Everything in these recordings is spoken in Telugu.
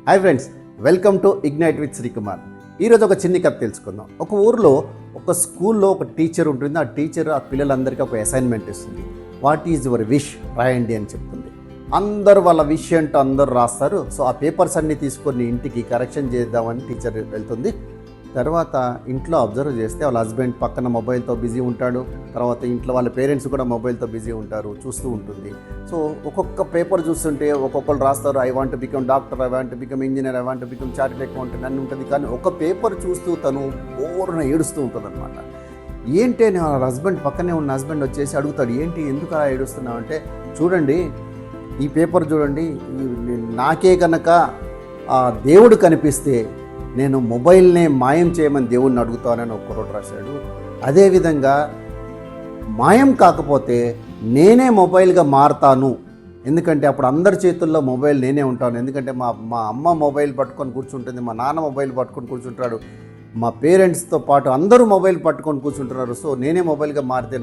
Hi friends, welcome to ignite with Srikumar. ఈరోజు ఒక చిన్ని కథ తెలుసుకుందాం. ఒక ఊరిలో ఒక స్కూల్లో ఒక టీచర్ ఉంటుంది. ఆ టీచర్ ఆ పిల్లలందరికీ ఒక అసైన్మెంట్ ఇస్తుంది. వాట్ ఈజ్ యువర్ విష్, రాయండి అని చెప్తుంది. అందరూ వాళ్ళ విష్ ఏంటో అందరూ రాస్తారు. సో ఆ పేపర్స్ అన్నీ తీసుకొని ఇంటికి కరెక్షన్ చేద్దామని టీచర్ వెళ్తుంది. తర్వాత ఇంట్లో అబ్జర్వ్ చేస్తే వాళ్ళ హస్బెండ్ పక్కన మొబైల్తో బిజీ ఉంటాడు. తర్వాత ఇంట్లో వాళ్ళ పేరెంట్స్ కూడా మొబైల్తో బిజీ ఉంటారు, చూస్తూ ఉంటుంది. సో ఒక్కొక్క పేపర్ చూస్తుంటే ఒక్కొక్కరు రాస్తారు, I want become doctor, I want become engineer, I want become chartered accountant అని ఉంటుంది. కానీ ఒక పేపర్ చూస్తూ తను ఓరున ఏడుస్తూ ఉంటుంది అనమాట. ఏంటి అని వాళ్ళ హస్బెండ్ పక్కనే ఉన్న హస్బెండ్ వచ్చేసి అడుగుతాడు, ఏంటి ఎందుకు అలా ఏడుస్తున్నావు అంటే, చూడండి ఈ పేపర్ చూడండి, నాకే కనుక దేవుడు కనిపిస్తే నేను మొబైల్నే మాయం చేయమని దేవుడిని అడుగుతానని ఒక కుర్రోడు రాశాడు. అదేవిధంగా మాయం కాకపోతే నేనే మొబైల్గా మారతాను, ఎందుకంటే అప్పుడు అందరి చేతుల్లో మొబైల్ నేనే ఉంటాను. ఎందుకంటే మా అమ్మ మొబైల్ పట్టుకొని కూర్చుంటుంది, మా నాన్న మొబైల్ పట్టుకొని కూర్చుంటాడు, మా పేరెంట్స్తో పాటు అందరూ మొబైల్ పట్టుకొని కూర్చుంటున్నారు. సో నేనే మొబైల్గా మారితే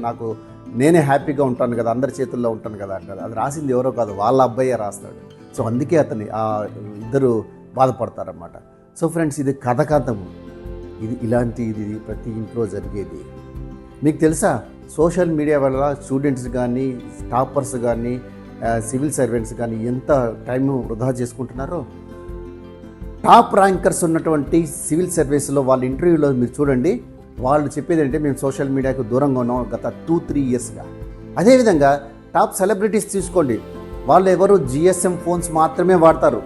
నేనే హ్యాపీగా ఉంటాను కదా, అందరి చేతుల్లో ఉంటాను కదా అంటారు. అది రాసింది ఎవరో కాదు, వాళ్ళ అబ్బాయే రాస్తాడు. సో అందుకే ఇద్దరు బాధపడతారన్నమాట. సో ఫ్రెండ్స్, ఇది కథము, ఇది ప్రతి ఇంట్లో జరిగేది. మీకు తెలుసా, సోషల్ మీడియా వల్ల స్టూడెంట్స్ కానీ, టాపర్స్ కానీ, సివిల్ సర్వెంట్స్ కానీ ఎంత టైము వృధా చేసుకుంటున్నారో. టాప్ ర్యాంకర్స్ ఉన్నటువంటి సివిల్ సర్వీస్లో వాళ్ళ ఇంటర్వ్యూలో మీరు చూడండి, వాళ్ళు చెప్పేది అంటే మేము సోషల్ మీడియాకు దూరంగా ఉన్నాం గత 2-3 ఇయర్స్గా. అదేవిధంగా టాప్ సెలబ్రిటీస్ తీసుకోండి, వాళ్ళు ఎవరు జిఎస్ఎం ఫోన్స్ మాత్రమే వాడతారు,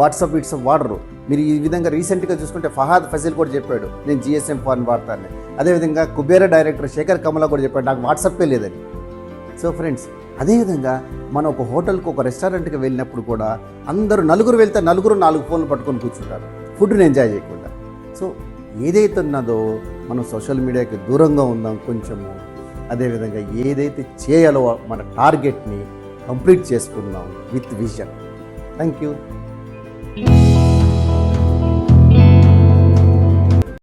వాట్సాప్ వాడరు. మీరు ఈ విధంగా రీసెంట్గా చూసుకుంటే ఫహాద్ ఫజీల్ కూడా చెప్పాడు, నేను జిఎస్ఎం ఫోన్ వాడతాను. అదేవిధంగా కుబేరా డైరెక్టర్ శేఖర్ కమలా కూడా చెప్పాడు, నాకు వాట్సాపే లేదని. సో ఫ్రెండ్స్, అదేవిధంగా మనం ఒక హోటల్కి, ఒక రెస్టారెంట్కి వెళ్ళినప్పుడు కూడా నలుగురు వెళ్తే 4 ఫోన్లు పట్టుకొని కూర్చుంటారు, ఫుడ్ని ఎంజాయ్ చేయకుండా. సో ఏదైతే ఉన్నదో మనం సోషల్ మీడియాకి దూరంగా ఉందాం కొంచెము. అదేవిధంగా ఏదైతే చేయాలో మన టార్గెట్ని కంప్లీట్ చేసుకుందాం విత్ విజన్. Thank you.